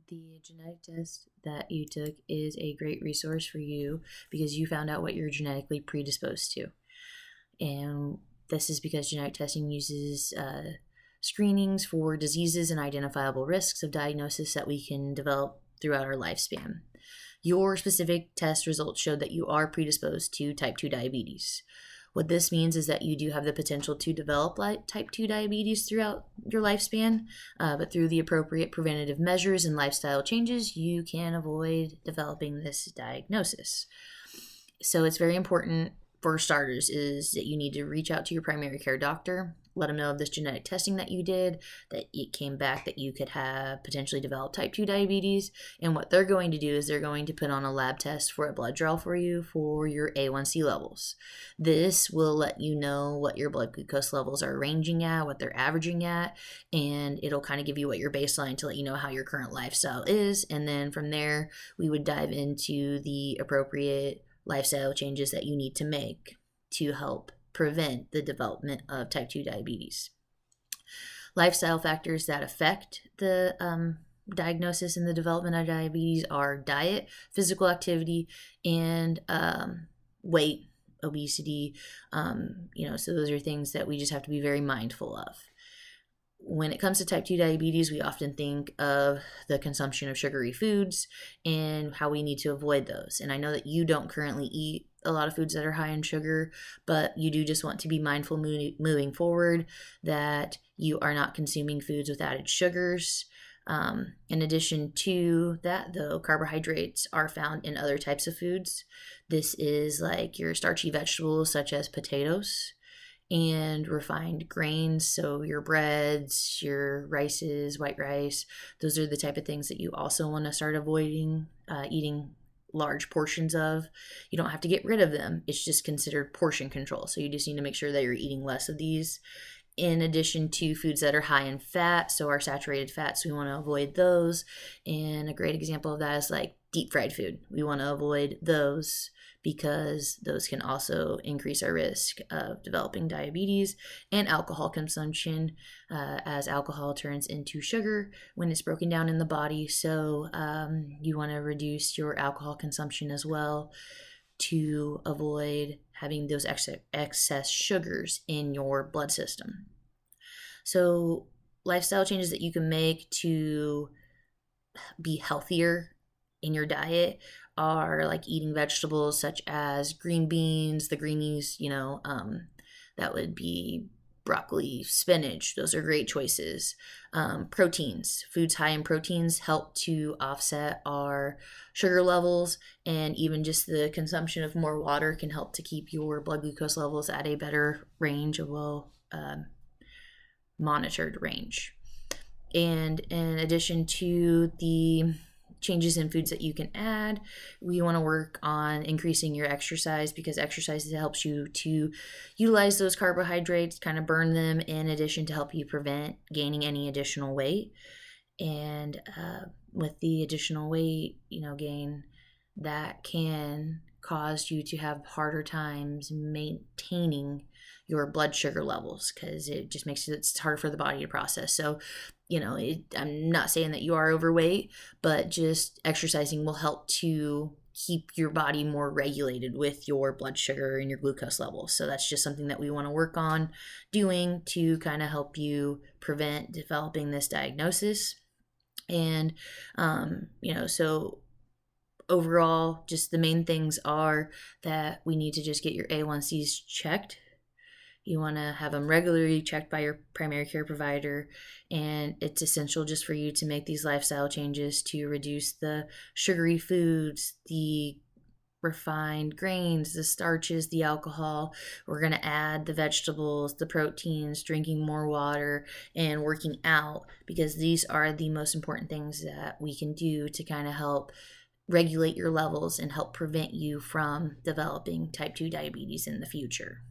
The genetic test that you took is a great resource for you because you found out what you're genetically predisposed to. And this is because genetic testing uses screenings for diseases and identifiable risks of diagnosis that we can develop throughout our lifespan. Your specific test results showed that you are predisposed to type 2 diabetes. What this means is that you do have the potential to develop type 2 diabetes throughout your lifespan, but through the appropriate preventative measures and lifestyle changes, you can avoid developing this diagnosis. So it's very important, for starters, is that you need to reach out to your primary care doctor, let them know of this genetic testing that you did, that it came back that you could have potentially developed type 2 diabetes. And what they're going to do is they're going to put on a lab test for a blood draw for you for your A1C levels. This will let you know what your blood glucose levels are ranging at, what they're averaging at, and it'll kind of give you what your baseline to let you know how your current lifestyle is. And then from there, we would dive into the appropriate lifestyle changes that you need to make to help prevent the development of type 2 diabetes. Lifestyle factors that affect the diagnosis and the development of diabetes are diet, physical activity, and weight, obesity. So those are things that we just have to be very mindful of. When it comes to type 2 diabetes, we often think of the consumption of sugary foods and how we need to avoid those. And I know that you don't currently eat a lot of foods that are high in sugar, but you do just want to be mindful moving forward that you are not consuming foods with added sugars. In addition to that, though, carbohydrates are found in other types of foods. This is like your starchy vegetables such as potatoes, and refined grains, so your breads, your rices, white rice. Those are the type of things that you also want to start avoiding eating large portions of. You don't have to get rid of them. It's just considered portion control. So you just need to make sure that you're eating less of these. In addition to foods that are high in fat, so our saturated fats, we want to avoid those. And a great example of that is like deep fried food. We want to avoid those because those can also increase our risk of developing diabetes. And alcohol consumption, as alcohol turns into sugar when it's broken down in the body. So you want to reduce your alcohol consumption as well to avoid having those excess sugars in your blood system. So lifestyle changes that you can make to be healthier in your diet are like eating vegetables such as green beans, the greenies, that would be broccoli, spinach. Those are great choices. Proteins, foods high in proteins help to offset our sugar levels, and even just the consumption of more water can help to keep your blood glucose levels at a better range, a well monitored range. And in addition to the changes in foods that you can add, we want to work on increasing your exercise, because exercise helps you to utilize those carbohydrates, kind of burn them, in addition to help you prevent gaining any additional weight. And with the additional weight gain, that can cause you to have harder times maintaining your blood sugar levels, because it just makes it's harder for the body to process. So I'm not saying that you are overweight, but just exercising will help to keep your body more regulated with your blood sugar and your glucose levels. So that's just something that we want to work on doing to kind of help you prevent developing this diagnosis. And so overall, just the main things are that we need to just get your A1Cs checked. You want to have them regularly checked by your primary care provider, and it's essential just for you to make these lifestyle changes to reduce the sugary foods, the refined grains, the starches, the alcohol. We're going to add the vegetables, the proteins, drinking more water, and working out, because these are the most important things that we can do to kind of help regulate your levels and help prevent you from developing type 2 diabetes in the future.